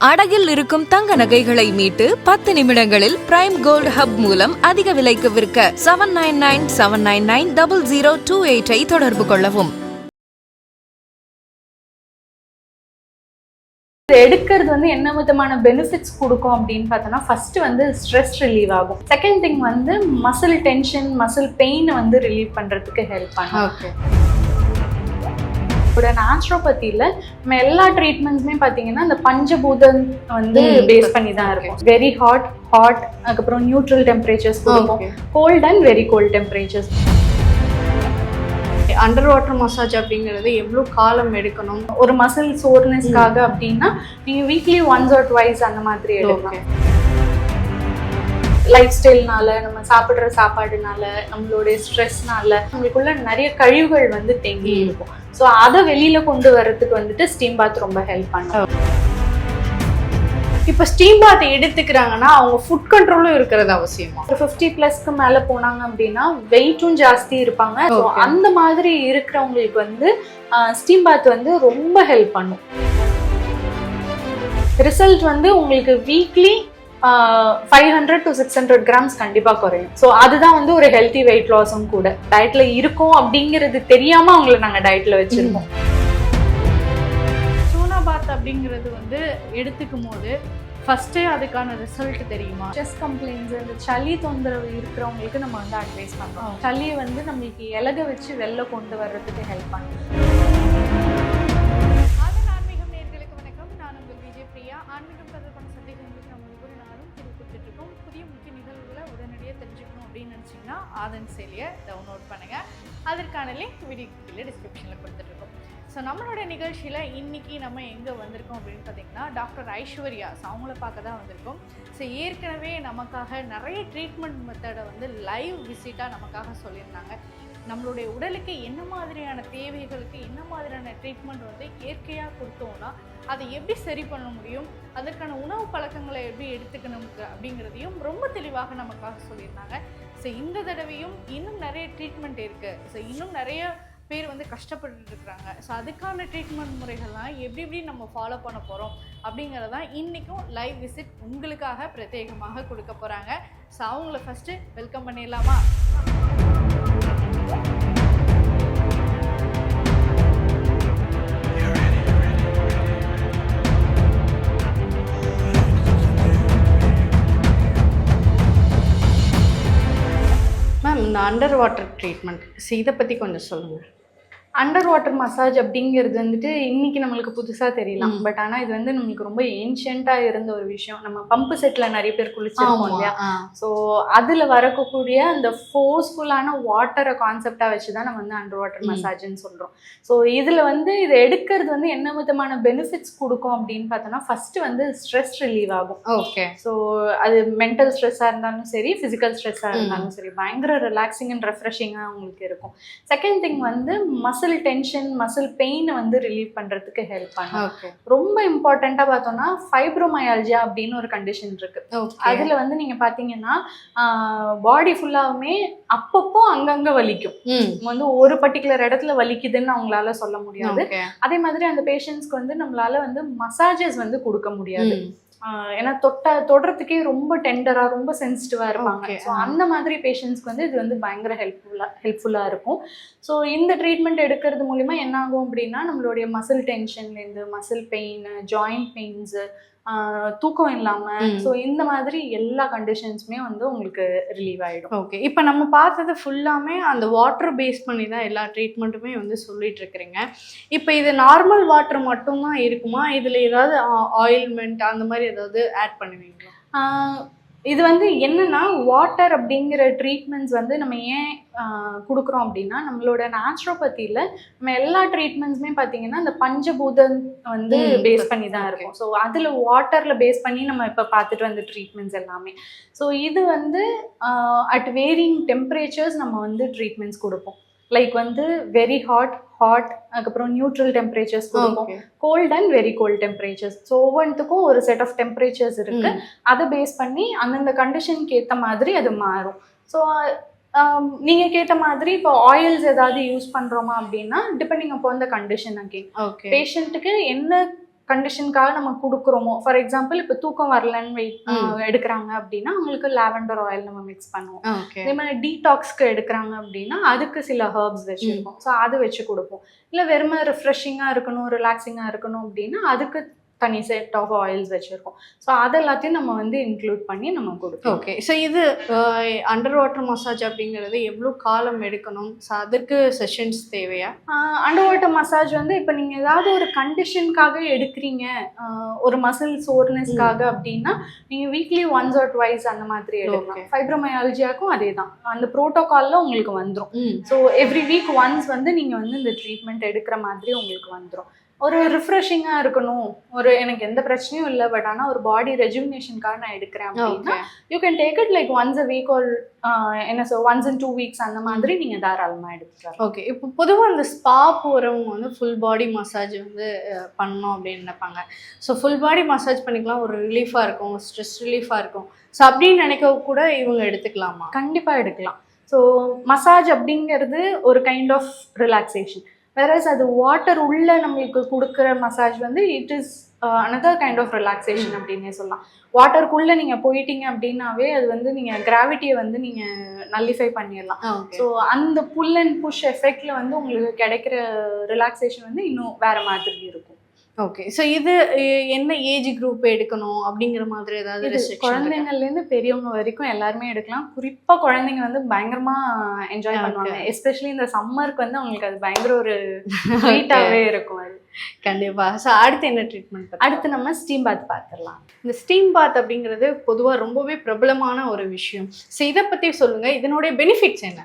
அடகில் இருக்கும் தங்க நகைகளை மீட்டு 10 நிமிடங்களில் பிரைம் கோல்ட் ஹப் மூலம் அதிக விலைக்கு விற்க 7997990028 தொடர்பு கொள்ளவும். எடுக்கிறது வந்து என்ன விதமான பெனிஃபிட்ஸ் கொடுக்கும் அப்படின்னு பார்த்தோம்னா, ஃபர்ஸ்ட் வந்து ஸ்ட்ரெஸ் ரிலீவ் ஆகும். செகண்ட் திங் வந்து மசில் டென்ஷன், மசில் பெயின் வந்து ரிலீவ் பண்றதுக்கு ஹெல்ப் பண்ணும். ஓகே. நேச்சுரோபதியில நம்ம எல்லா ட்ரீட்மெண்ட்ஸுமே பார்த்தீங்கன்னா இந்த பஞ்சபூதம் வந்து பேஸ் பண்ணி தான் இருக்கும். வெரி ஹாட், அதுக்கப்புறம் நியூட்ரல் டெம்பரேச்சர்ஸ் கொடுக்கும், cold and very cold temperatures. Underwater massage அப்படிங்கிறது எவ்வளோ காலம் எடுக்கணும்? ஒரு மசில் சோர்னஸ்க்காக அப்படின்னா நீங்க வீக்லி ஒன்ஸ் ஆர் ட்வைஸ் அந்த மாதிரி எடுக்கலாம். லைஃப் ஸ்டைல்னால, நம்ம சாப்பிட்ற சாப்பாடுனால, நம்மளுடைய ஸ்ட்ரெஸ்னால நம்மளுக்குள்ள நிறைய கழிவுகள் வந்து தேங்கி இருக்கும். ஸோ அதை வெளியில கொண்டு வர்றதுக்கு வந்துட்டு ஸ்டீம் பாத் ரொம்ப ஹெல்ப் பண்ணும். இப்போ ஸ்டீம் பாத் எடுத்துக்கிறாங்கன்னா அவங்க ஃபுட் கண்ட்ரோலும் இருக்கிறது அவசியமா? ஒரு 50+ மேல போனாங்க அப்படின்னா வெயிட்டும் ஜாஸ்தி இருப்பாங்க. ஸோ அந்த மாதிரி இருக்கிறவங்களுக்கு வந்து ஸ்டீம் பாத் வந்து ரொம்ப ஹெல்ப் பண்ணும். ரிசல்ட் வந்து உங்களுக்கு வீக்லி 500 to 600 grams கண்டிப்பா குறையும். ஸோ அதுதான் வந்து ஒரு ஹெல்த்தி வெயிட் லாஸும் கூட. டயட்ல இருக்கும் அப்படிங்கிறது தெரியாம அவங்களை நாங்க டயட்ல வச்சிருக்கோம். சோனா பாத் அப்படிங்கிறது வந்து எடுத்துக்கும் போது ஃபர்ஸ்டே அதுக்கான ரிசல்ட் தெரியுமா? செஸ்ட் கம்ப்ளைண்ட்ஸ், இந்த சளி தொந்தரவு இருக்கிறவங்களுக்கு நம்ம வந்து அட்வைஸ் பண்றோம். சளியை வந்து நம்மளுக்கு இலக வச்சு வெளில கொண்டு வர்றதுக்கு ஹெல்ப் பண்ணும். ஆன்மீகம் நேயர்களுக்கு வணக்கம். நான் உங்கள் விஜய் பிரியா. ஆன்மீகம் தொடர்பான சந்தேகங்களுக்கு நம்ம ஒவ்வொரு நாளும் கொடுத்துட்ருக்கோம். புதிய முக்கிய நிகழ்வுகளை உடனடியாக தெரிஞ்சுக்கணும் அப்படின்னு நினச்சிங்கன்னா ஆதன் செயலியை டவுன்லோட் பண்ணுங்கள். அதற்கான லிங்க் வீடியோ கீழே டிஸ்கிரிப்ஷனில் கொடுத்துட்ருக்கோம். ஸோ நம்மளோட நிகழ்ச்சியில் இன்றைக்கி நம்ம எங்கே வந்திருக்கோம் அப்படின்னு பார்த்தீங்கன்னா டாக்டர் ஐஸ்வர்யா அவங்கள பார்க்க தான் வந்திருக்கோம். ஸோ ஏற்கனவே நமக்காக நிறைய ட்ரீட்மெண்ட் மெத்தடை வந்து லைவ் விசிட்டாக நமக்காக சொல்லியிருந்தாங்க. நம்மளுடைய உடலுக்கு என்ன மாதிரியான தேவைகளுக்கு என்ன மாதிரியான ட்ரீட்மெண்ட் வந்து இயற்கையாக கொடுத்தோம்னா அதை எப்படி சரி பண்ண முடியும், அதற்கான உணவு பழக்கங்களை எப்படி எடுத்துக்கணும் அப்படிங்கிறதையும் ரொம்ப தெளிவாக நமக்காக சொல்லியிருந்தாங்க. ஸோ இந்த தடவையும் இன்னும் நிறைய ட்ரீட்மெண்ட் இருக்குது. ஸோ இன்னும் நிறைய பேர் வந்து கஷ்டப்பட்டு இருக்கிறாங்க. ஸோ அதுக்கான ட்ரீட்மெண்ட் முறைகள்லாம் எப்படி நம்ம ஃபாலோ பண்ண போகிறோம் அப்படிங்கிறதான் இன்றைக்கும் லைவ் விசிட் உங்களுக்காக பிரத்யேகமாக கொடுக்க போகிறாங்க. ஸோ அவங்கள ஃபஸ்ட்டு வெல்கம் பண்ணிடலாமா? மேம், இந்த அண்டர் வாட்டர் ட்ரீட்மெண்ட் இதை பற்றி கொஞ்சம் சொல்லுங்கள். அண்டர் வாட்டர் மசாஜ் அப்படிங்கிறது வந்துட்டு இன்னைக்கு நம்மளுக்கு புதுசாக தெரியலாம். பட் ஆனால் இது வந்து நம்மளுக்கு ரொம்ப ஏன்ஷியண்டாக இருந்த ஒரு விஷயம். நம்ம பம்பு செட்டில் நிறைய பேர் குளிச்சிருக்கோம் இல்லையா? ஸோ அதில் வரக்கூடிய அந்த ஃபோர்ஸ்ஃபுல்லான வாட்டரை கான்செப்டாக வச்சு தான் நம்ம வந்து அண்டர் வாட்டர் மசாஜ்ன்னு சொல்கிறோம். ஸோ இதில் வந்து இதை எடுக்கிறது வந்து என்ன விதமான பெனிஃபிட்ஸ் கொடுக்கும் அப்படின்னு பார்த்தோன்னா, ஃபஸ்ட்டு வந்து ஸ்ட்ரெஸ் ரிலீவ் ஆகும். ஓகே. ஸோ அது மென்டல் ஸ்ட்ரெஸ்ஸாக இருந்தாலும் சரி, ஃபிசிக்கல் ஸ்ட்ரெஸ்ஸாக இருந்தாலும் சரி, பயங்கர ரிலாக்ஸிங் அண்ட் ரெஃப்ரெஷிங்காக உங்களுக்கு இருக்கும். செகண்ட் திங் வந்து மசில் டென்ஷன், மசில் பெயின் வந்து ரிலீவ் பண்றதுக்கு ஹெல்ப் பண்ணும். ரொம்ப இம்பார்ட்டண்டா பார்த்தோம்னா ஃபைப்ரோமயால்ஜியா அப்படின்னு ஒரு கண்டிஷன் இருக்கு. அதுல வந்து நீங்க பாத்தீங்கன்னா பாடி ஃபுல்லாவுமே அப்பப்போ அங்கங்க வலிக்கும். வந்து ஒரு பர்டிகுலர் இடத்துல வலிக்குதுன்னு அவங்களால சொல்ல முடியாது. அதே மாதிரி அந்த பேஷண்ட்ஸ்க்கு வந்து நம்மளால வந்து மசாஜஸ் வந்து கொடுக்க முடியாது. ஏன்னா தொடுறதுக்கே ரொம்ப டெண்டரா, ரொம்ப சென்சிட்டிவா இருப்பாங்க. ஸோ அந்த மாதிரி பேஷண்ட்ஸ்க்கு வந்து இது வந்து பயங்கர ஹெல்ப்ஃபுல்லா இருக்கும். ஸோ இந்த ட்ரீட்மெண்ட் எடுக்கிறது மூலிமா என்ன ஆகும் அப்படின்னா, நம்மளுடைய மசில் டென்ஷன்லேருந்து மசில் பெயின், ஜாயிண்ட் பெயின்ஸ், தூக்கம் இல்லாம, ஸோ இந்த மாதிரி எல்லா கண்டிஷன்ஸுமே வந்து உங்களுக்கு ரிலீவ் ஆகிடும். ஓகே. இப்போ நம்ம பார்த்தது ஃபுல்லாமே அந்த வாட்டர் பேஸ் பண்ணி தான் எல்லா ட்ரீட்மெண்ட்டுமே வந்து சொல்லிட்டு இருக்கிறீங்க. இப்போ இது நார்மல் வாட்டர் மட்டும்தான் இருக்குமா? இதில் ஏதாவது ஆயில்மெண்ட் அந்த மாதிரி ஏதாவது ஆட் பண்ணுவீங்களா? இது வந்து என்னன்னா, வாட்டர் அப்படிங்கிற ட்ரீட்மெண்ட்ஸ் வந்து நம்ம ஏன் கொடுக்குறோம் அப்படின்னா, நம்மளோட நேச்சுரோபதியில நம்ம எல்லா ட்ரீட்மெண்ட்ஸுமே பார்த்தீங்கன்னா இந்த பஞ்சபூதம் வந்து பேஸ் பண்ணி தான் இருக்கும். ஸோ அதில் வாட்டரில் பேஸ் பண்ணி நம்ம இப்போ பார்த்துட்டு வந்த ட்ரீட்மெண்ட்ஸ் எல்லாமே. ஸோ இது வந்து அட் வேரியிங் டெம்பரேச்சர்ஸ் நம்ம வந்து ட்ரீட்மெண்ட்ஸ் கொடுப்போம். லைக் வந்து வெரி ஹாட், அதுக்கப்புறம் நியூட்ரல் டெம்பரேச்சர்ஸ் கொடுப்போம், cold and very cold temperatures. So ஒவ்வொன்றுத்துக்கும் ஒரு செட் ஆஃப் டெம்பரேச்சர்ஸ் இருக்கு. அதை பேஸ் பண்ணி அந்தந்த கண்டிஷனுக்கு ஏற்ற மாதிரி அது மாறும். ஸோ நீங்க கேட்ட மாதிரி இப்போ ஆயில்ஸ் ஏதாவது யூஸ் பண்றோமா அப்படின்னா, டிபெண்டிங் அப்போ அந்த கண்டிஷன் அகெயின் பேஷண்ட்டுக்கு என்ன கண்டிஷனுக்காக நம்ம கொடுக்குறோமோ, ஃபார் எக்ஸாம்பிள் இப்போ தூக்கம் வரலன்னு எடுக்கிறாங்க அப்படின்னா அவங்களுக்கு லாவெண்டர் ஆயில் நம்ம மிக்ஸ் பண்ணுவோம். அதே மாதிரி டீடாக்ஸ்க்கு எடுக்கிறாங்க அப்படின்னா அதுக்கு சில ஹர்ப்ஸ் வச்சுருக்கோம். ஸோ அது வச்சு கொடுப்போம். இல்லை வெறுமை ரிஃப்ரெஷிங்காக இருக்கணும், ரிலாக்ஸிங்காக இருக்கணும் அப்படின்னா அதுக்கு தனி செட் ஆஃப் ஆயில்ஸ் வச்சுருக்கோம். ஸோ அது எல்லாத்தையும் நம்ம வந்து இன்க்ளூட் பண்ணி நம்ம கொடுப்போம். ஓகே. ஸோ இது அண்டர் வாட்டர் மசாஜ் அப்படிங்கிறது எவ்வளோ காலம் எடுக்கணும்? ஸோ அதற்கு செஷன்ஸ் தேவையா? அண்டர் வாட்டர் மசாஜ் வந்து இப்போ நீங்கள் ஏதாவது ஒரு கண்டிஷனுக்காக எடுக்கிறீங்க, ஒரு மசில் சோர்னஸ்க்காக அப்படின்னா நீங்கள் வீக்லி ஒன்ஸ் ஆர் ட்வைஸ் அந்த மாதிரி எடுக்கலாம். ஃபைப்ரோமயாலஜியாக்கும் அதே தான், அந்த ப்ரோட்டோகாலில் உங்களுக்கு வந்துடும். ஸோ எவ்ரி வீக் ஒன்ஸ் வந்து நீங்கள் வந்து இந்த ட்ரீட்மெண்ட் எடுக்கிற மாதிரி உங்களுக்கு வந்துடும். ஒரு ரிஃப்ரெஷிங்காக இருக்கணும், ஒரு எனக்கு எந்த பிரச்சனையும் இல்லை, பட் ஆனால் ஒரு பாடி ரெஜுமினேஷனுக்காக நான் எடுக்கிறேன் அப்படின்னா you can take it like once a week or என்ன சொல் ஒன்ஸ் இன் 2 weeks அந்த மாதிரி நீங்கள் தாராளமாக எடுத்துக்கலாம். ஓகே. இப்போ பொதுவாக அந்த ஸ்பா போகிறவங்க வந்து ஃபுல் பாடி மசாஜ் வந்து பண்ணணும் அப்படின்னு நினைப்பாங்க. ஸோ ஃபுல் பாடி மசாஜ் பண்ணிக்கலாம், ஒரு ரிலீஃபாக இருக்கும், ஸ்ட்ரெஸ் ரிலீஃபாக இருக்கும். ஸோ அப்படின்னு நினைக்க கூட இவங்க எடுத்துக்கலாமா? கண்டிப்பாக எடுக்கலாம். ஸோ மசாஜ் அப்படிங்கிறது ஒரு கைண்ட் ஆஃப் ரிலாக்ஸேஷன். வேறஸ் அது வாட்டர் உள்ள நம்மளுக்கு கொடுக்குற மசாஜ் வந்து it is another kind of relaxation அப்படின்னே சொல்லலாம். வாட்டருக்குள்ளே நீங்கள் போயிட்டீங்க அப்படின்னாவே அது வந்து நீங்கள் கிராவிட்டியை வந்து நீங்கள் நல்லிஃபை பண்ணிடலாம். ஸோ அந்த புல் அண்ட் புஷ் எஃபெக்டில் வந்து உங்களுக்கு கிடைக்கிற ரிலாக்ஸேஷன் வந்து இன்னும் வேறு மாதிரி இருக்கும். ஓகே. ஸோ இது என்ன ஏஜ் குரூப் எடுக்கணும் அப்படிங்கிற மாதிரி ஏதாவது? குழந்தைங்கள்லேருந்து பெரியவங்க வரைக்கும் எல்லாருமே எடுக்கலாம். குறிப்பாக குழந்தைங்க வந்து பயங்கரமாக என்ஜாய் பண்ணுவாங்க. எஸ்பெஷலி இந்த சம்மருக்கு வந்து அவங்களுக்கு அது பயங்கர ஒரு ஹீட்டாகவே இருக்கும். அது கண்டிப்பாக. ஸோ அடுத்து என்ன ட்ரீட்மெண்ட்? அடுத்து நம்ம ஸ்டீம் பாத் பார்த்துடலாம். இந்த ஸ்டீம் பாத் அப்படிங்கிறது பொதுவாக ரொம்பவே பிரபலமான ஒரு விஷயம். ஸோ இதை பற்றி சொல்லுங்கள், இதனுடைய பெனிஃபிட்ஸ் என்ன?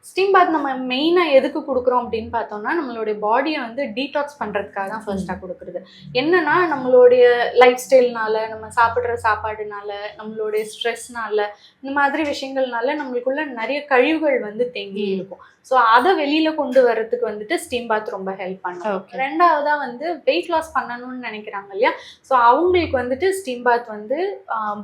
ஸ்டீம் பாத் நம்ம மெயினாக எதுக்கு கொடுக்குறோம் அப்படின்னு பார்த்தோம்னா நம்மளுடைய பாடியை வந்து டீடாக்ஸ் பண்ணுறதுக்காக தான் ஃபர்ஸ்ட்டாக கொடுக்குறது. என்னன்னா நம்மளுடைய லைஃப் ஸ்டைல்னால, நம்ம சாப்பிட்ற சாப்பாடுனால, நம்மளுடைய ஸ்ட்ரெஸ்னால, இந்த மாதிரி விஷயங்கள்னால நம்மளுக்குள்ள நிறைய கழிவுகள் வந்து தேங்கி இருக்கும். ஸோ அதை வெளியில் கொண்டு வர்றதுக்கு வந்துட்டு ஸ்டீம் பாத் ரொம்ப ஹெல்ப் பண்ணும். ரெண்டாவதாக வந்து வெயிட் லாஸ் பண்ணணும்னு நினைக்கிறாங்க இல்லையா, ஸோ அவங்களுக்கு வந்துட்டு ஸ்டீம் பாத் வந்து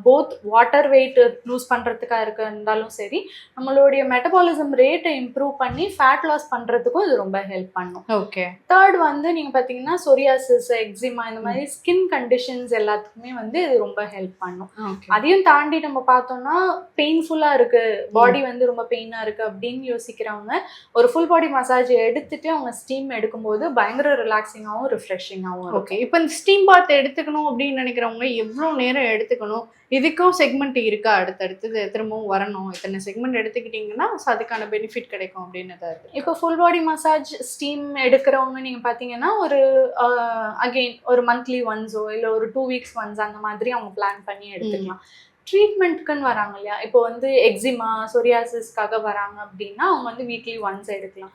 போத் வாட்டர் வெயிட் லூஸ் பண்ணுறதுக்காக இருந்தாலும் சரி, நம்மளுடைய மெட்டபாலிசம் ரேட்டை இம்ப்ரூவ் பண்ணி ஃபேட் லாஸ் பண்ணுறதுக்கும் இது ரொம்ப ஹெல்ப் பண்ணும். ஓகே. தேர்ட் வந்து நீங்கள் பார்த்தீங்கன்னா சொரியாசிஸ், எக்ஸிமா, இந்த மாதிரி ஸ்கின் கண்டிஷன்ஸ் எல்லாத்துக்குமே வந்து இது ரொம்ப ஹெல்ப் பண்ணும். அதையும் தாண்டி நம்ம பார்த்தோம்னா பெயின்ஃபுல்லாக இருக்குது, பாடி வந்து ரொம்ப பெயினாக இருக்குது அப்படின்னு யோசிக்கிறவங்க ஒரு ஃபுல் பாடி மசாஜ் எடுத்துட்டு அவங்க ஸ்டீம் எடுக்கும்போது பயங்கர ரிலாக்ஸிங்காகவும் ரிஃப்ரெஷிங்காகவும். ஓகே. இப்போ இந்த ஸ்டீம் பாத் எடுத்துக்கணும் அப்படின்னு நினைக்கிறவங்க எவ்வளோ நேரம் எடுத்துக்கணும்? இதுக்கும் செக்மெண்ட் இருக்கா? அடுத்தடுத்து திரும்பவும் வரணும், இத்தனை செக்மெண்ட் எடுத்துக்கிட்டிங்கன்னா அதுக்கான பெனிஃபிட் கிடைக்கும் அப்படின்னு தான் இருக்குது. இப்போ ஃபுல் பாடி மசாஜ் ஸ்டீம் எடுக்கிறவங்க நீங்கள் பார்த்தீங்கன்னா ஒரு அகெயின் ஒரு மந்த்லி ஒன்ஸோ இல்லை ஒரு 2 weeks ஒன்ஸ் அந்த மாதிரி அவங்க பிளான் பண்ணி எடுத்துக்கலாம். ட்ரீட்மெண்ட்டுக்குன்னு வராங்க இல்லையா, இப்போ வந்து எக்ஸிமா, சொரியாசிஸ்க்காக வராங்க அப்படின்னா அவங்க வந்து வீக்லி ஒன்ஸ் எடுக்கலாம்.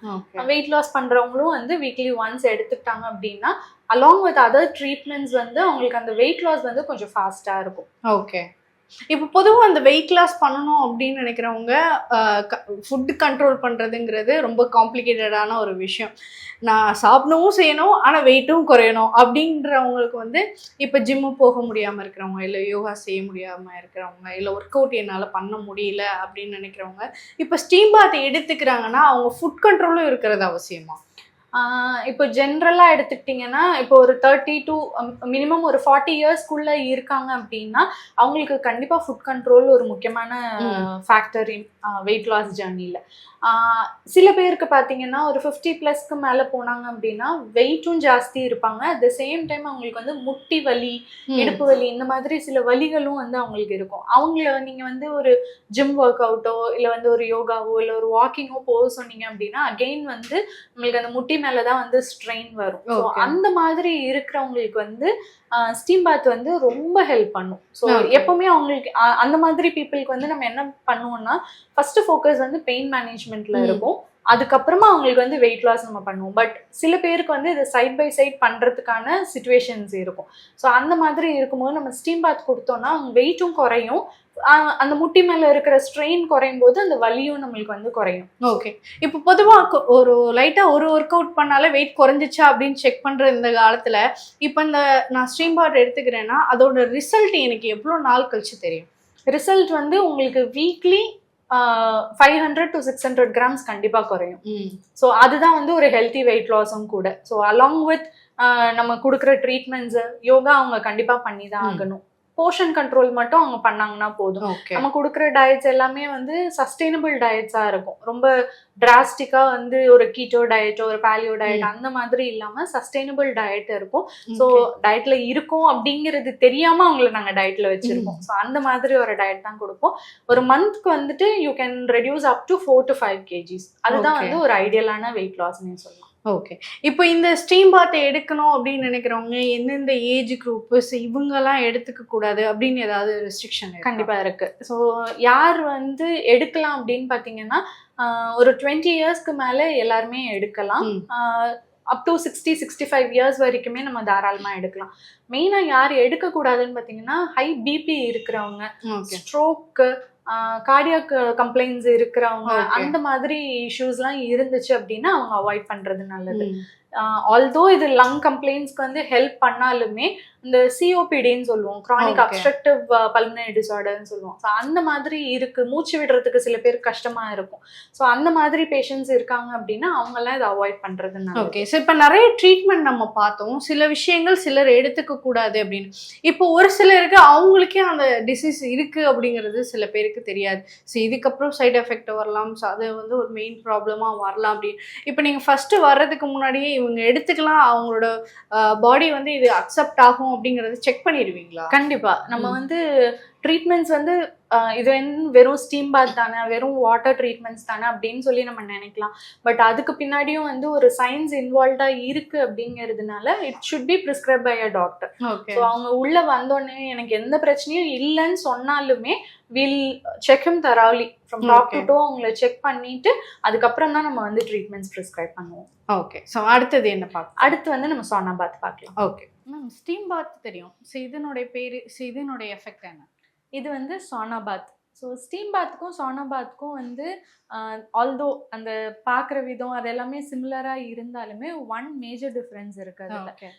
வெயிட் லாஸ் பண்ணுறவங்களும் வந்து வீக்லி ஒன்ஸ் எடுத்துக்கிட்டாங்க அப்படின்னா அலாங் வித் அதர் ட்ரீட்மெண்ட்ஸ் வந்து அவங்களுக்கு அந்த வெயிட் லாஸ் வந்து கொஞ்சம் ஃபாஸ்ட்டாக இருக்கும். ஓகே. இப்போ பொதுவாக அந்த வெயிட் லாஸ் பண்ணணும் அப்படின்னு நினைக்கிறவங்க ஃபுட் கண்ட்ரோல் பண்ணுறதுங்கிறது ரொம்ப காம்ப்ளிகேட்டடான ஒரு விஷயம். நான் சாப்பிடவும் செய்யணும், ஆனால் வெயிட்டும் குறையணும் அப்படின்றவங்களுக்கு வந்து இப்போ ஜிம்மு போக முடியாமல் இருக்கிறவங்க, இல்லை யோகா செய்ய முடியாமல் இருக்கிறவங்க, இல்லை ஒர்க் அவுட் என்னால் பண்ண முடியல அப்படின்னு நினைக்கிறவங்க இப்போ ஸ்டீம் பாத் எடுத்துக்கிறாங்கன்னா அவங்க ஃபுட் கண்ட்ரோலும் இருக்கிறது அவசியமா? இப்போ ஜென்ரலாக எடுத்துக்கிட்டிங்கன்னா இப்போ ஒரு 30 to மினிமம் ஒரு 40 இயர்ஸ்க்குள்ளே இருக்காங்க அப்படின்னா அவங்களுக்கு கண்டிப்பாக ஃபுட் கண்ட்ரோல் ஒரு முக்கியமான ஃபேக்டர் இன் வெயிட் லாஸ் ஜர்னியில். சில பேருக்கு பார்த்தீங்கன்னா ஒரு 50+ மேலே போனாங்க அப்படின்னா வெயிட்டும் ஜாஸ்தி இருப்பாங்க. அட் த சேம் டைம் அவங்களுக்கு வந்து முட்டி வலி, இடுப்பு வலி, இந்த மாதிரி சில வலிகளும் வந்து அவங்களுக்கு இருக்கும். அவங்கள நீங்கள் வந்து ஒரு ஜிம் ஒர்க் அவுட்டோ இல்லை வந்து ஒரு யோகாவோ இல்லை ஒரு வாக்கிங்கோ போக சொன்னீங்க அப்படின்னா அகெயின் வந்து உங்களுக்கு அந்த முட்டி மேலே தான் வந்து ஸ்ட்ரெயின் வரும். ஸோ அந்த மாதிரி இருக்கிறவங்களுக்கு வந்து ஸ்டீம் பாத் வந்து ரொம்ப ஹெல்ப் பண்ணும். ஸோ எப்பவுமே அவங்களுக்கு அந்த மாதிரி பீப்புளுக்கு வந்து நம்ம என்ன பண்ணுவோம்னா ஃபர்ஸ்ட் ஃபோக்கஸ் வந்து பெயின் மேனேஜ்மெண்ட்ல இருக்கும், அதுக்கப்புறமா அவங்களுக்கு வந்து வெயிட் லாஸ் நம்ம பண்ணுவோம். பட் சில பேருக்கு வந்து இது சைட் பை சைட் பண்ணுறதுக்கான சிச்சுவேஷன்ஸ் இருக்கும். ஸோ அந்த மாதிரி இருக்கும்போது நம்ம ஸ்டீம் பாத் கொடுத்தோம்னா அவங்க வெயிட்டும் குறையும், அந்த முட்டி மேலே இருக்கிற ஸ்ட்ரெயின் குறையும் போது அந்த வலியும் நம்மளுக்கு வந்து குறையும். ஓகே. இப்போ பொதுவாக ஒரு லைட்டாக ஒரு ஒர்க் அவுட் பண்ணாலே வெயிட் குறைஞ்சிச்சா அப்படின்னு செக் பண்ணுற இந்த காலத்தில் இப்போ இந்த நான் ஸ்டீம் பாத் எடுத்துக்கிறேன்னா அதோட ரிசல்ட் எனக்கு எவ்வளோ நாள் கழிச்சு தெரியும்? ரிசல்ட் வந்து உங்களுக்கு வீக்லி 500 to 600 grams கண்டிப்பாக குறையும். ஸோ அதுதான் வந்து ஒரு ஹெல்த்தி வெயிட் லாஸும் கூட. ஸோ அலாங் வித் நம்ம கொடுக்குற ட்ரீட்மெண்ட்ஸ், யோகா அவங்க கண்டிப்பா பண்ணி தான் ஆகணும். போர்ஷன் கண்ட்ரோல் மட்டும் அவங்க பண்ணாங்கன்னா போதும். நம்ம கொடுக்குற டயட்ஸ் எல்லாமே வந்து சஸ்டைனபிள் டயட்ஸா இருக்கும். ரொம்ப டிராஸ்டிக்கா வந்து ஒரு கீட்டோ டயட், ஒரு பாலியோ டயட் அந்த மாதிரி இல்லாம சஸ்டைனபிள் டயட் இருக்கும். ஸோ டயட்ல இருக்கும் அப்படிங்கிறது தெரியாம அவங்களை நாங்க டயட்ல வச்சிருக்கோம். ஸோ அந்த மாதிரி ஒரு டயட் தான் கொடுப்போம். ஒரு மந்த்க்கு வந்துட்டு you can reduce up to 4 to 5 kgs. அதுதான் வந்து ஒரு ஐடியலான வெயிட் லாஸ்ன்னு சொல்லலாம். ஓகே. இப்போ இந்த ஸ்டீம் பாத் எடுக்கணும் அப்படின்னு நினைக்கிறவங்க எந்தெந்த ஏஜ் குரூப்ஸ் இவங்கெல்லாம் எடுத்துக்க கூடாது அப்படின்னு ஏதாவது ரெஸ்ட்ரிக்ஷன்? கண்டிப்பா இருக்கு. ஸோ யார் வந்து எடுக்கலாம் அப்படின்னு பாத்தீங்கன்னா, ஒரு 20 இயர்ஸ்க்கு மேல எல்லாருமே எடுக்கலாம். அப் டு 60-65 இயர்ஸ் வரைக்குமே நம்ம தாராளமா எடுக்கலாம். மெயினா யார் எடுக்க கூடாதுன்னு பாத்தீங்கன்னா, ஹை பிபி இருக்கிறவங்க, ஸ்ட்ரோக்கு, கார்டியாக் கம்ப்ளைண்ட்ஸ் இருக்கிறவங்க, அந்த மாதிரி இஷ்யூஸ்லாம் இருந்துச்சு அப்படின்னா அவங்க அவாய்ட் பண்றது நல்லது. ஆல்தோ இது லங் கம்ப்ளைண்ட்ஸ்க்கு வந்து ஹெல்ப் பண்ணாலுமே இந்த சிஓபிடின்னு சொல்லுவோம், கிரானிக் அப்ஸ்ட்ரக்டிவ் பல்மனரி டிசார்டர்னு சொல்லுவோம். ஸோ அந்த மாதிரி இருக்கு, மூச்சு விடுறதுக்கு சில பேருக்கு கஷ்டமா இருக்கும். ஸோ அந்த மாதிரி பேஷண்ட்ஸ் இருக்காங்க அப்படின்னா அவங்கெல்லாம் இதை அவாய்ட் பண்றது. ஓகே. ஸோ இப்போ நிறைய ட்ரீட்மெண்ட் நம்ம பார்த்தோம், சில விஷயங்கள் சிலர் எடுத்துக்க கூடாது அப்படின்னு. இப்போ ஒரு சிலருக்கு அவங்களுக்கே அந்த டிசீஸ் இருக்கு அப்படிங்கிறது சில பேருக்கு தெரியாது. ஸோ இதுக்கப்புறம் சைடு எஃபெக்ட் வரலாம், ஸோ அது வந்து ஒரு மெயின் ப்ராப்ளமா வரலாம் அப்படின்னு. இப்போ நீங்க ஃபர்ஸ்ட் வர்றதுக்கு முன்னாடியே இவங்க எடுத்துக்கலாம், அவங்களோட பாடி வந்து இது அக்செப்ட் ஆகும் அப்படிங்கறத செக் பண்ணிடுவீங்களா? கண்டிப்பா. நம்ம வந்து ட்ரீட்மெண்ட்ஸ் வந்து இது வெறும் ஸ்டீம் பாத் தானே, வெறும் வாட்டர் ட்ரீட்மெண்ட்ஸ் தானே அப்படின்னு சொல்லி நம்ம நினைக்கலாம். பட் அதுக்கு பின்னாடியும் வந்து ஒரு சயின்ஸ் இன்வால்வ்டா இருக்கு அப்படிங்கிறதுனால it should be prescribe by a doctor. So அவங்க உள்ள வந்தோடனே எனக்கு எந்த பிரச்சனையும் இல்லைன்னு சொன்னாலுமே will check him thoroughly from top to toe. அவங்கள செக் பண்ணிட்டு அதுக்கப்புறம் தான் நம்ம வந்து ட்ரீட்மெண்ட்ஸ் பிரிஸ்கிரைப் பண்ணுவோம். ஓகே. ஸோ அடுத்தது என்ன பார்க்கலாம்? அடுத்து வந்து நம்ம சோனா பாத் பார்க்கலாம். ஓகே மேம், ஸ்டீம் பாத் தெரியும். ஸோ இதனுடைய பேரு, ஸோ இதனுடைய எஃபெக்ட் என்ன? இது வந்து சோனா பாத். ஸோ ஸ்டீம் பாத்துக்கும் சோனா பாத்துக்கும் வந்து ஆல்தோ அந்த பார்க்குற விதம் அது எல்லாமே சிமிலராக இருந்தாலுமே ஒன் மேஜர் டிஃப்ரென்ஸ் இருக்கு அதில்.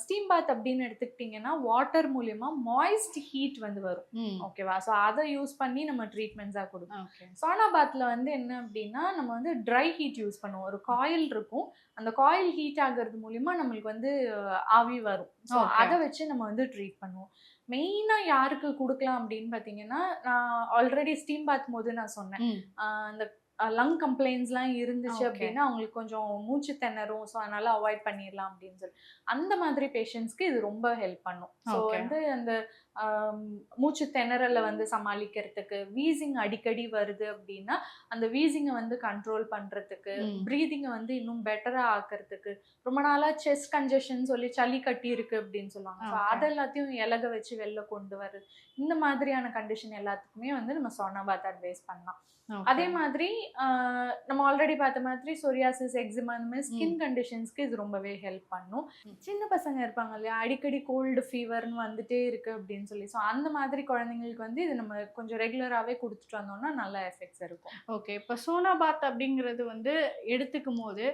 ஸ்டீம் பாத் அப்படின்னு எடுத்துக்கிட்டிங்கன்னா வாட்டர் மூலயமா மாய்ஸ்ட் ஹீட் வந்து வரும். ஓகேவா? ஸோ அதை யூஸ் பண்ணி நம்ம ட்ரீட்மெண்ட்ஸாக கொடுப்போம். சோனா பாத்தில் வந்து என்ன அப்படின்னா நம்ம வந்து ட்ரை ஹீட் யூஸ் பண்ணுவோம். ஒரு காயில் இருக்கும், அந்த காயில் ஹீட் ஆகிறது மூலிமா நம்மளுக்கு வந்து ஆவி வரும். ஸோ அதை வச்சு நம்ம வந்து ட்ரீட் பண்ணுவோம். மெயினாக யாருக்கு கொடுக்கலாம் அப்படின்னு பார்த்தீங்கன்னா, நான் ஆல்ரெடி ஸ்டீம் பாத் போது நான் சொன்னேன், அந்த லங் கம்ப்ளைண்ட்ஸ்லாம் இருந்துச்சு அப்படின்னா அவங்களுக்கு கொஞ்சம் மூச்சு திணறும், ஸோ அதனால அவாய்ட் பண்ணிடலாம் அப்படின்னு சொல்லி அந்த மாதிரி பேஷண்ட்ஸ்க்கு இது ரொம்ப ஹெல்ப் பண்ணும். ஸோ வந்து அந்த மூச்சு திணறலை வந்து சமாளிக்கிறதுக்கு, வீசிங் அடிக்கடி வருது அப்படின்னா அந்த வீசிங்கை வந்து கண்ட்ரோல் பண்ணுறதுக்கு, ப்ரீதிங்கை வந்து இன்னும் பெட்டராக ஆக்கிறதுக்கு, ரொம்ப நாளாக செஸ்ட் கன்ஜெஷன் சொல்லி சளி கட்டி இருக்கு அப்படின்னு சொல்லுவாங்க, ஸோ அது எல்லாத்தையும் இலக வச்சு வெளில கொண்டு வருது. இந்த மாதிரியான கண்டிஷன் எல்லாத்துக்குமே வந்து நம்ம சோனா பாத் அட்வைஸ் பண்ணலாம். அதே மாதிரி நம்ம ஆல்ரெடி பார்த்த மாதிரி சொரியாசிஸ், எக்ஸிமா, அந்த மாதிரி ஸ்கின் கண்டிஷன்ஸ்க்கு இது ரொம்பவே ஹெல்ப் பண்ணும். சின்ன பசங்க இருப்பாங்க இல்லையா, அடிக்கடி கோல்டு ஃபீவர்னு வந்துட்டே இருக்கு அப்படின்னு சொல்லி, ஸோ அந்த மாதிரி குழந்தைங்களுக்கு வந்து இது நம்ம கொஞ்சம் ரெகுலராகவே கொடுத்துட்டு வந்தோம்னா நல்ல எஃபெக்ட்ஸ் இருக்கும். ஓகே. இப்போ சோனா பாத் அப்படிங்கிறது வந்து எடுத்துக்கும் போது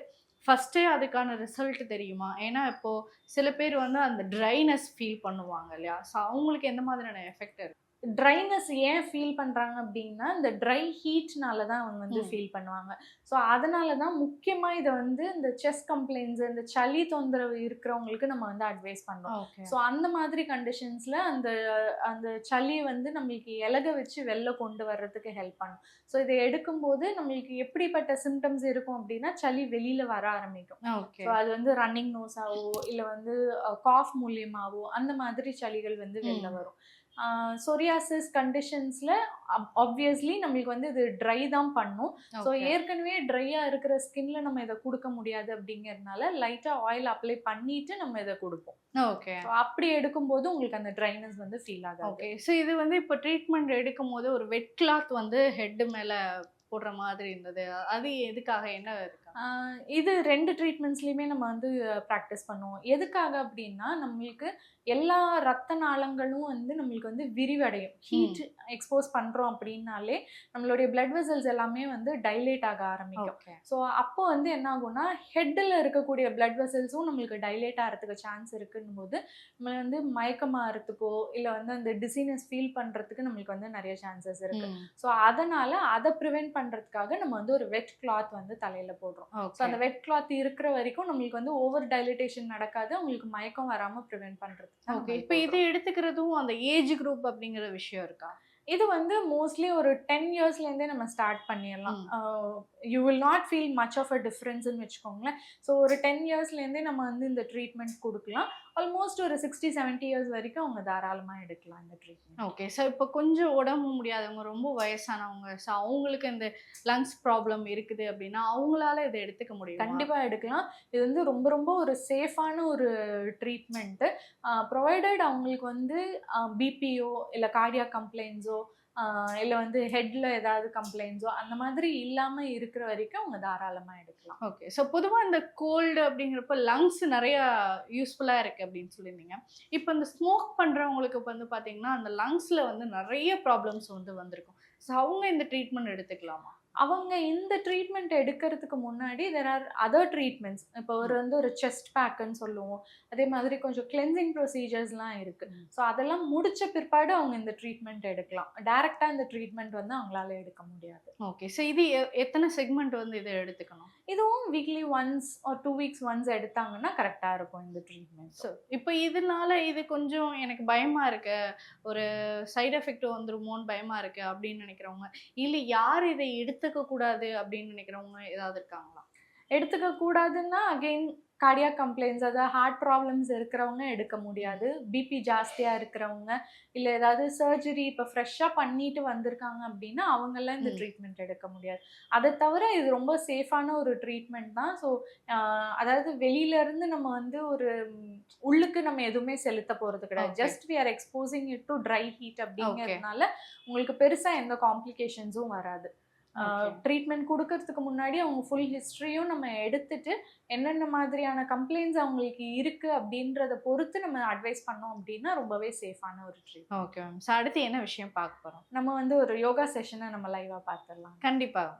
ஃபஸ்ட்டே அதுக்கான ரிசல்ட் தெரியுமா? ஏன்னா இப்போது சில பேர் வந்து அந்த ட்ரைனஸ் ஃபீல் பண்ணுவாங்க இல்லையா, ஸோ அவங்களுக்கு எந்த மாதிரியான எஃபெக்ட் இருக்குது? ட்ரைனஸ் ஏன் ஃபீல் பண்ணுறாங்க அப்படின்னா இந்த ட்ரை ஹீட்னால தான் அவங்க வந்து ஃபீல் பண்ணுவாங்க. ஸோ அதனால தான் முக்கியமாக இதை வந்து இந்த செஸ்ட் கம்ப்ளைண்ட்ஸ், இந்த சளி தொந்தரவு இருக்கிறவங்களுக்கு நம்ம வந்து அட்வைஸ் பண்ணுறோம். ஸோ அந்த மாதிரி கண்டிஷன்ஸில் அந்த அந்த சளி வந்து நம்மளுக்கு இலக வச்சு வெளில கொண்டு வர்றதுக்கு ஹெல்ப் பண்ணும். ஸோ இதை எடுக்கும்போது நம்மளுக்கு எப்படிப்பட்ட சிம்டம்ஸ் இருக்கும் அப்படின்னா சளி வெளியில் வர ஆரம்பிக்கும். ஸோ அது வந்து ரன்னிங் நோஸாவோ இல்லை வந்து காஃப் மூலியமாவோ அந்த மாதிரி சளிகள் வந்து வெளில வரும். சொரியாசிஸ் கண்டிஷன்ஸில் ஆப்வியஸ்லி நம்மளுக்கு வந்து இது ட்ரை தான் பண்ணும். ஸோ ஏற்கனவே ட்ரையாக இருக்கிற ஸ்கின்ல நம்ம இதை கொடுக்க முடியாது அப்படிங்கிறதுனால லைட்டாக ஆயில் அப்ளை பண்ணிட்டு நம்ம இதை கொடுப்போம். ஓகே. அப்படி எடுக்கும்போது உங்களுக்கு அந்த ட்ரைனஸ் வந்து ஃபீல் ஆகாது. ஓகே. ஸோ இது வந்து இப்போ ட்ரீட்மெண்ட் எடுக்கும் போது ஒரு வெட் கிளாத் வந்து ஹெட் மேலே போடுற மாதிரி இருந்தது, அது எதுக்காக, என்ன இருக்கு? இது 2 ட்ரீட்மெண்ட்ஸ்லையுமே நம்ம வந்து ப்ராக்டிஸ் பண்ணுவோம். எதுக்காக அப்படின்னா நம்மளுக்கு எல்லா ரத்த நாளங்களும் வந்து நம்மளுக்கு வந்து விரிவடையும். ஹீட் எக்ஸ்போஸ் பண்ணுறோம் அப்படின்னாலே நம்மளுடைய பிளட் வெசல்ஸ் எல்லாமே வந்து டைலேட் ஆக ஆரம்பிக்கும். ஸோ அப்போ வந்து என்ன ஆகும்னா ஹெட்டில் இருக்கக்கூடிய பிளட் வெசல்ஸும் நம்மளுக்கு டைலேட் ஆகிறதுக்கு சான்ஸ் இருக்குன்னு போது நம்ம வந்து மயக்கமாகறதுக்கோ இல்லை வந்து அந்த டிசீனஸ் ஃபீல் பண்ணுறதுக்கு நம்மளுக்கு வந்து நிறைய சான்சஸ் இருக்குது. ஸோ அதனால் அதை ப்ரிவென்ட் பண்ணுறதுக்காக நம்ம வந்து ஒரு வெட் கிளாத் வந்து தலையில் போடுறோம். போடுறோம். ஸோ ஓகே அந்த வெட் கிளாத் இருக்கிற வரைக்கும் நம்மளுக்கு வந்து ஓவர் டைலிட்டேஷன் நடக்காது, அவங்களுக்கு மயக்கம் வராம ப்ரிவென்ட் பண்றதுக்கு ஓகே. இப்போ இது எடுத்துக்கிறதும் அந்த ஏஜ் குரூப் அப்படிங்கிற விஷயம் இருக்கா? இது வந்து மோஸ்ட்லி ஒரு 10 இயர்ஸ்லேருந்தே நம்ம ஸ்டார்ட் பண்ணிடலாம். You will not feel much of a டிஃப்ரென்ஸ்னு வச்சுக்கோங்களேன். ஸோ ஒரு 10 இயர்ஸ்லேருந்தே நம்ம வந்து இந்த ட்ரீட்மெண்ட் கொடுக்கலாம். ஆல்மோஸ்ட் ஒரு 60-70 இயர்ஸ் வரைக்கும் அவங்க தாராளமாக எடுக்கலாம் இந்த ட்ரீட்மெண்ட். ஓகே. ஸோ இப்போ கொஞ்சம் உடம்பு முடியாதவங்க, ரொம்ப வயசானவங்க, ஸோ அவங்களுக்கு இந்த லங்ஸ் ப்ராப்ளம் இருக்குது அப்படின்னா அவங்களால இதை எடுத்துக்க முடியும்? கண்டிப்பாக எடுக்கலாம். இது வந்து ரொம்ப ரொம்ப ஒரு சேஃபான ஒரு ட்ரீட்மெண்ட்டு. ப்ரொவைடட் அவங்களுக்கு வந்து பிபிஓ இல்லை கார்டியாக் கம்ப்ளைண்ட்ஸோ இல்லை வந்து ஹெட்டில் ஏதாவது கம்ப்ளைண்ட்ஸோ அந்த மாதிரி இல்லாமல் இருக்கிற வரைக்கும் அவங்க தாராளமாக எடுக்கலாம். ஓகே. ஸோ பொதுவாக இந்த கோல்டு அப்படிங்கிறப்ப லங்ஸ் நிறையா யூஸ்ஃபுல்லாக இருக்குது அப்படின்னு சொல்லியிருந்தீங்க. இப்போ இந்த ஸ்மோக் பண்ணுறவங்களுக்கு வந்து பார்த்தீங்கன்னா அந்த லங்ஸில் வந்து நிறைய ப்ராப்ளம்ஸ் வந்து வந்திருக்கும். ஸோ அவங்க இந்த ட்ரீட்மெண்ட் எடுத்துக்கலாமா? அவங்க இந்த ட்ரீட்மெண்ட் எடுக்கிறதுக்கு முன்னாடி தெர் ஆர் அதர் ட்ரீட்மெண்ட்ஸ். இப்போ வந்து ஒரு செஸ்ட் பேக்குன்னு சொல்லுவோம், அதே மாதிரி கொஞ்சம் கிளென்சிங் ப்ரொசீஜர்ஸ்லாம் இருக்குது. ஸோ அதெல்லாம் முடிச்ச பிற்பாடு அவங்க இந்த ட்ரீட்மெண்ட் எடுக்கலாம். டைரெக்டாக இந்த ட்ரீட்மெண்ட் வந்து அவங்களால எடுக்க முடியாது. ஓகே. ஸோ இது எத்தனை செக்மெண்ட் வந்து இதை எடுத்துக்கணும்? இதுவும் வீக்லி ஒன்ஸ் ஒரு 2 வீக்ஸ் ஒன்ஸ் எடுத்தாங்கன்னா கரெக்டாக இருக்கும் இந்த ட்ரீட்மெண்ட். ஸோ இப்போ இதனால இது கொஞ்சம் எனக்கு பயமாக இருக்கு, ஒரு சைடு எஃபெக்ட் வந்துருமோன்னு பயமாக இருக்கு அப்படின்னு நினைக்கிறவங்க, இல்லை யார் இதை எடுத்துக்க கூடாது அப்படின்னு நினைக்கிறவங்க ஏதாவது இருக்காங்களா? எடுத்துக்க கூடாதுன்னா அகெயின் கார்டியாக் கம்ப்ளைண்ட்ஸ், அதாவது ஹார்ட் ப்ராப்ளம்ஸ் இருக்கிறவங்க எடுக்க முடியாது. பிபி ஜாஸ்தியாக இருக்கிறவங்க, இல்லை ஏதாவது சர்ஜரி இப்போ ஃப்ரெஷ்ஷாக பண்ணிட்டு வந்திருக்காங்க அப்படின்னா அவங்கெல்லாம் இந்த ட்ரீட்மெண்ட் எடுக்க முடியாது. அதை தவிர இது ரொம்ப சேஃபான ஒரு ட்ரீட்மெண்ட் தான். ஸோ அதாவது வெளியிலேருந்து நம்ம வந்து ஒரு உள்ளுக்கு நம்ம எதுவுமே செலுத்த போகிறது கிடையாது. Just we are exposing it to dry heat அப்படிங்கிறதுனால உங்களுக்கு பெருசாக எந்த காம்ப்ளிகேஷன்ஸும் வராது. ட்ரீட்மெண்ட் கொடுக்கறதுக்கு முன்னாடி அவங்க ஃபுல் ஹிஸ்ட்ரியும் நம்ம எடுத்துட்டு என்னென்ன மாதிரியான கம்ப்ளைண்ட்ஸ் அவங்களுக்கு இருக்கு அப்படின்றத பொறுத்து நம்ம அட்வைஸ் பண்ணோம் அப்படின்னா ரொம்பவே சேஃபான ஒரு ட்ரீட்மெண்ட். Okay ma'am. ஸோ அடுத்து என்ன விஷயம் பார்க்க போகிறோம்? நம்ம வந்து ஒரு யோகா செஷனை நம்ம லைவாக பார்த்துடலாம். கண்டிப்பாக.